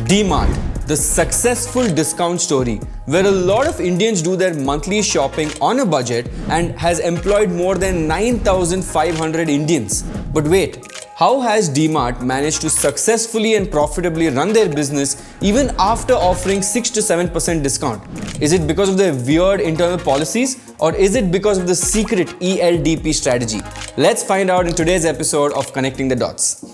DMart, the successful discount story, where a lot of Indians do their monthly shopping on a budget and has employed more than 9,500 Indians. But wait, how has DMart managed to successfully and profitably run their business even after offering 6 to 7% discount? Is it because of their weird internal policies, or is it because of the secret ELDP strategy? Let's find out in today's episode of Connecting the Dots.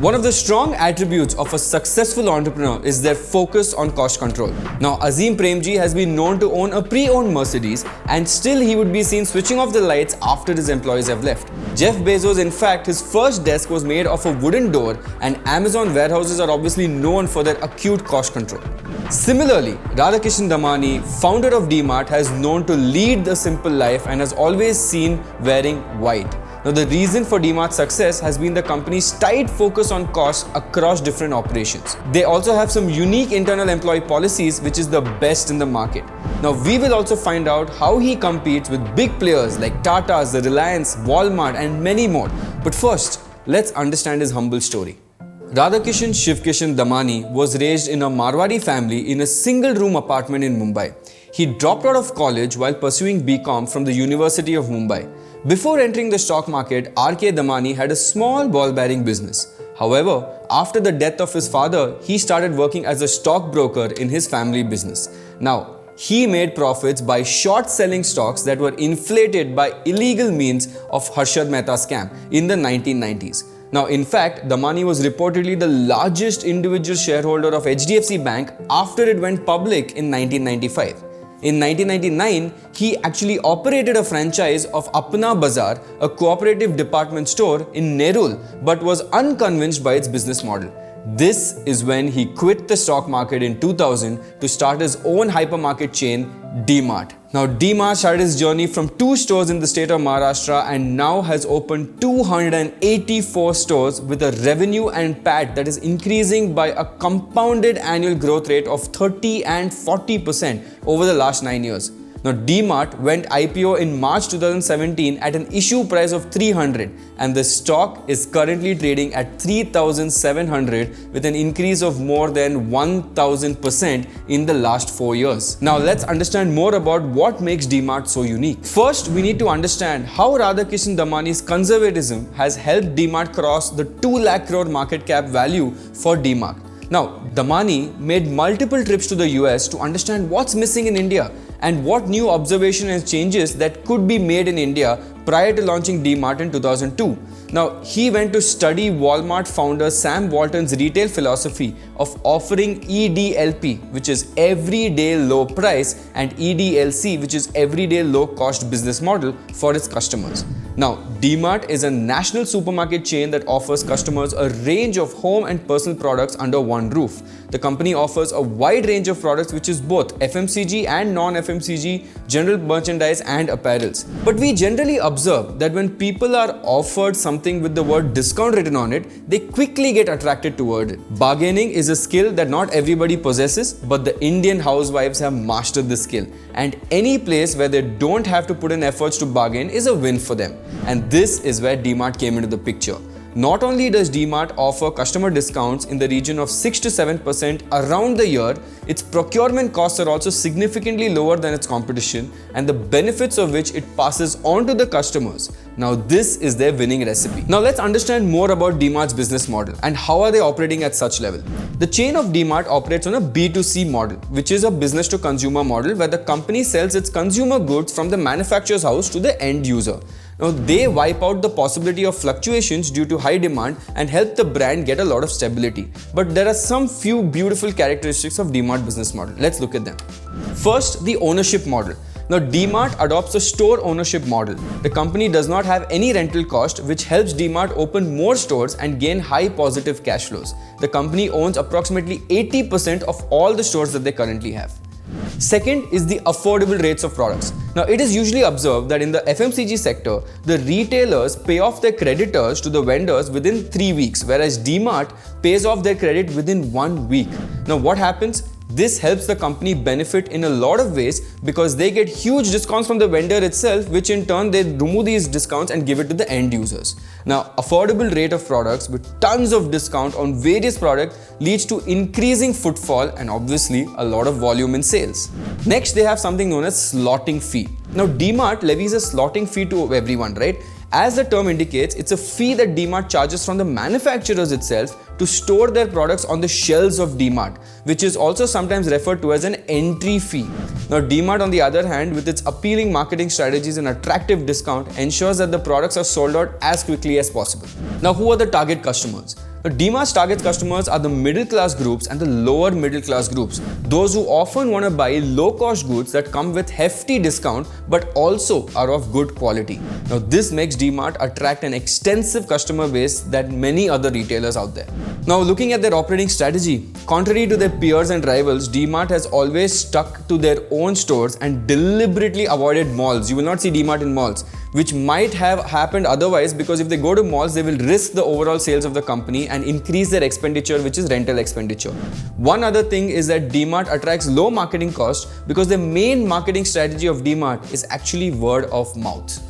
One of the strong attributes of a successful entrepreneur is their focus on cost control. Now, Azim Premji has been known to own a pre-owned Mercedes, and still he would be seen switching off the lights after his employees have left. Jeff Bezos, in fact, his first desk was made of a wooden door, and Amazon warehouses are obviously known for their acute cost control. Similarly, Radhakishan Damani, founder of DMart, has known to lead the simple life and has always seen wearing white. Now, the reason for DMart's success has been the company's tight focus on costs across different operations. They also have some unique internal employee policies, which is the best in the market. Now, we will also find out how he competes with big players like Tata's, the Reliance, Walmart, and many more. But first, let's understand his humble story. Radhakishan Shivkishan Damani was raised in a Marwari family in a single-room apartment in Mumbai. He dropped out of college while pursuing BCom from the University of Mumbai. Before entering the stock market, R.K. Damani had a small ball-bearing business. However, after the death of his father, he started working as a stockbroker in his family business. Now, he made profits by short-selling stocks that were inflated by illegal means of Harshad Mehta scam in the 1990s. Now, in fact, Damani was reportedly the largest individual shareholder of HDFC Bank after it went public in 1995. In 1999, he actually operated a franchise of Apna Bazaar, a cooperative department store in Nerul, but was unconvinced by its business model. This is when he quit the stock market in 2000 to start his own hypermarket chain, DMart. Now, DMart started his journey from 2 stores in the state of Maharashtra and now has opened 284 stores with a revenue and PAT that is increasing by a compounded annual growth rate of 30 and 40% over the last 9 years. Now, DMart went IPO in March 2017 at an issue price of 300, and the stock is currently trading at 3,700 with an increase of more than 1,000% in the last 4 years. Now, let's understand more about what makes DMart so unique. First, we need to understand how Radhakishan Damani's conservatism has helped DMart cross the 2 lakh crore market cap value for DMart. Now, Damani made multiple trips to the US to understand what's missing in India and what new observations and changes that could be made in India prior to launching DMart in 2002. Now, he went to study Walmart founder Sam Walton's retail philosophy of offering EDLP, which is everyday low price, and EDLC, which is everyday low cost business model for its customers. Now, DMart is a national supermarket chain that offers customers a range of home and personal products under one roof. The company offers a wide range of products, which is both FMCG and non-FMCG, general merchandise and apparels. But we generally observe that when people are offered something with the word discount written on it, they quickly get attracted toward it. Bargaining is a skill that not everybody possesses, but the Indian housewives have mastered this skill. And any place where they don't have to put in efforts to bargain is a win for them. And this is where DMart came into the picture. Not only does DMart offer customer discounts in the region of 6 to 7% around the year, its procurement costs are also significantly lower than its competition, and the benefits of which it passes on to the customers. Now, this is their winning recipe. Now, let's understand more about DMart's business model and how are they operating at such level. The chain of DMart operates on a B2C model, which is a business to consumer model where the company sells its consumer goods from the manufacturer's house to the end user. Now, they wipe out the possibility of fluctuations due to high demand and help the brand get a lot of stability. But there are some few beautiful characteristics of DMart business model. Let's look at them. First, the ownership model. Now, DMart adopts a store ownership model. The company does not have any rental cost, which helps DMart open more stores and gain high positive cash flows. The company owns approximately 80% of all the stores that they currently have. Second is the affordable rates of products. Now, it is usually observed that in the FMCG sector, the retailers pay off their creditors to the vendors within 3 weeks, whereas DMart pays off their credit within 1 week. Now, what happens? This helps the company benefit in a lot of ways because they get huge discounts from the vendor itself, which in turn they remove these discounts and give it to the end users. Now, affordable rate of products with tons of discount on various products leads to increasing footfall and obviously a lot of volume in sales. Next, they have something known as slotting fee. Now, DMart levies a slotting fee to everyone, right? As the term indicates, it's a fee that DMart charges from the manufacturers itself to store their products on the shelves of DMart, which is also sometimes referred to as an entry fee. Now, DMart, on the other hand, with its appealing marketing strategies and attractive discount, ensures that the products are sold out as quickly as possible. Now, who are the target customers? DMart's target customers are the middle class groups and the lower middle class groups. Those who often want to buy low cost goods that come with hefty discount but also are of good quality. Now, this makes DMart attract an extensive customer base that many other retailers out there. Now, looking at their operating strategy, contrary to their peers and rivals, DMart has always stuck to their own stores and deliberately avoided malls. You will not see DMart in malls, which might have happened otherwise, because if they go to malls, they will risk the overall sales of the company and increase their expenditure, which is rental expenditure. One other thing is that DMart attracts low marketing cost because the main marketing strategy of DMart is actually word of mouth.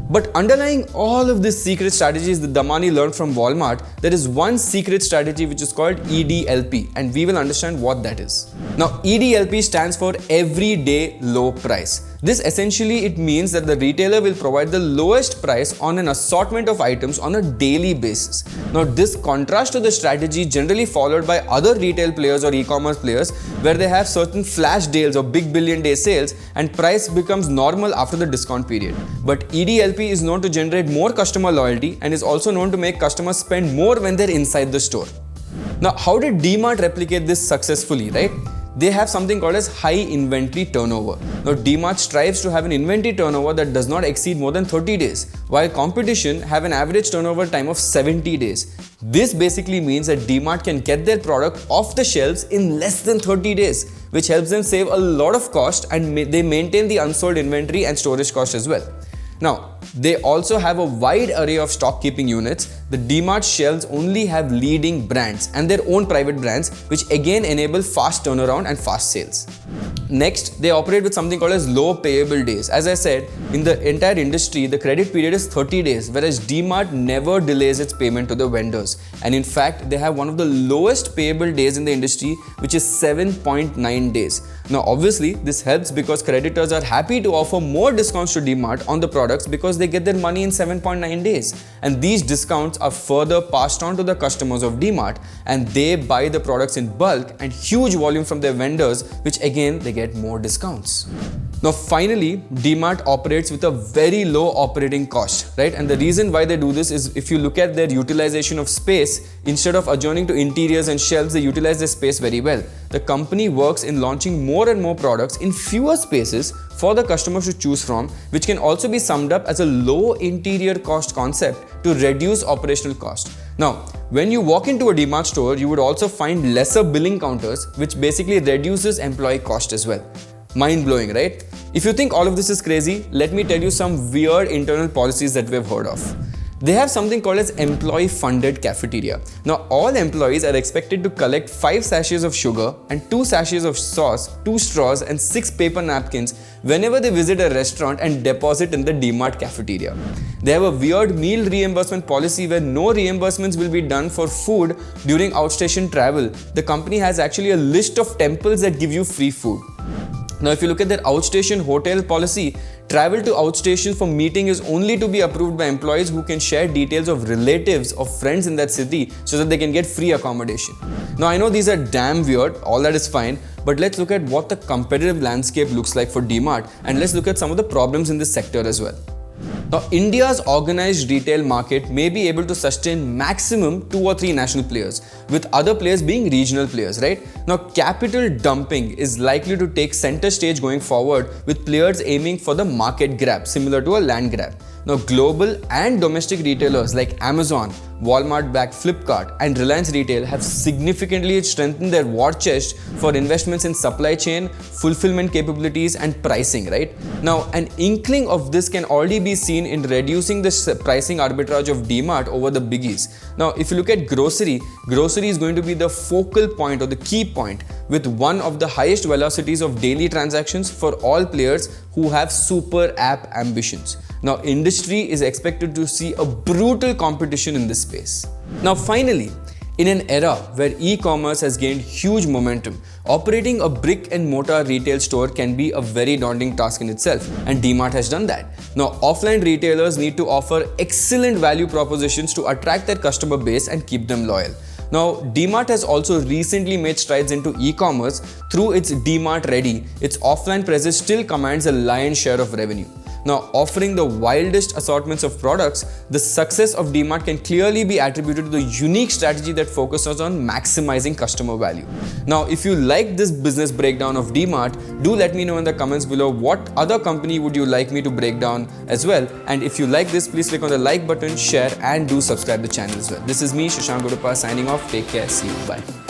But underlying all of these secret strategies that Damani learned from Walmart, there is one secret strategy which is called EDLP, and we will understand what that is. Now, EDLP stands for everyday low price. This essentially it means that the retailer will provide the lowest price on an assortment of items on a daily basis. Now, this contrasts to the strategy generally followed by other retail players or e-commerce players, where they have certain flash deals or big billion day sales and price becomes normal after the discount period. But EDLP is known to generate more customer loyalty and is also known to make customers spend more when they're inside the store. Now, how did DMart replicate this successfully, right? They have something called as high inventory turnover. Now, DMart strives to have an inventory turnover that does not exceed more than 30 days, while competition have an average turnover time of 70 days. This basically means that DMart can get their product off the shelves in less than 30 days, which helps them save a lot of cost, and they maintain the unsold inventory and storage cost as well. Now, they also have a wide array of stock keeping units. The DMart shelves only have leading brands and their own private brands, which again enable fast turnaround and fast sales. Next, they operate with something called as low payable days. As I said, in the entire industry, the credit period is 30 days, whereas DMart never delays its payment to the vendors. And in fact, they have one of the lowest payable days in the industry, which is 7.9 days. Now, obviously, this helps because creditors are happy to offer more discounts to DMart on the products because they get their money in 7.9 days. And these discounts are further passed on to the customers of DMart, and they buy the products in bulk and huge volume from their vendors, which again, they get more discounts. Now, finally, DMart operates with a very low operating cost, right? And the reason why they do this is if you look at their utilization of space, instead of adjourning to interiors and shelves, they utilize their space very well. The company works in launching more and more products in fewer spaces for the customers to choose from, which can also be summed up as a low interior cost concept to reduce operational cost. Now, when you walk into a DMart store, you would also find lesser billing counters, which basically reduces employee cost as well. Mind-blowing, right? If you think all of this is crazy, let me tell you some weird internal policies that we've heard of. They have something called as employee-funded cafeteria. Now, all employees are expected to collect 5 sachets of sugar and 2 sachets of sauce, 2 straws and 6 paper napkins whenever they visit a restaurant and deposit in the DMart cafeteria. They have a weird meal reimbursement policy where no reimbursements will be done for food during outstation travel. The company has actually a list of temples that give you free food. Now, if you look at their outstation hotel policy, travel to outstation for meeting is only to be approved by employees who can share details of relatives or friends in that city so that they can get free accommodation. Now, I know these are damn weird, all that is fine, but let's look at what the competitive landscape looks like for DMart, and let's look at some of the problems in this sector as well. Now, India's organized retail market may be able to sustain maximum 2 or 3 national players, with other players being regional players, right? Now, capital dumping is likely to take center stage going forward, with players aiming for the market grab, similar to a land grab. Now, global and domestic retailers like Amazon, Walmart-backed Flipkart, and Reliance Retail have significantly strengthened their war chest for investments in supply chain, fulfillment capabilities, and pricing, right? Now, an inkling of this can already be seen in reducing the pricing arbitrage of DMart over the biggies. Now, if you look at grocery is going to be the focal point or the key point with one of the highest velocities of daily transactions for all players who have super app ambitions. Now, industry is expected to see a brutal competition in this space. Now, finally, in an era where e-commerce has gained huge momentum, operating a brick and mortar retail store can be a very daunting task in itself, and DMart has done that. Now, offline retailers need to offer excellent value propositions to attract their customer base and keep them loyal. Now, DMart has also recently made strides into e-commerce through its DMart Ready. Its offline presence still commands a lion's share of revenue. Now, offering the wildest assortments of products, the success of DMart can clearly be attributed to the unique strategy that focuses on maximizing customer value. Now, if you like this business breakdown of DMart, do let me know in the comments below what other company would you like me to break down as well. And if you like this, please click on the like button, share, and do subscribe the channel as well. This is me, Shashank Goduppa, signing off. Take care. See you. Bye.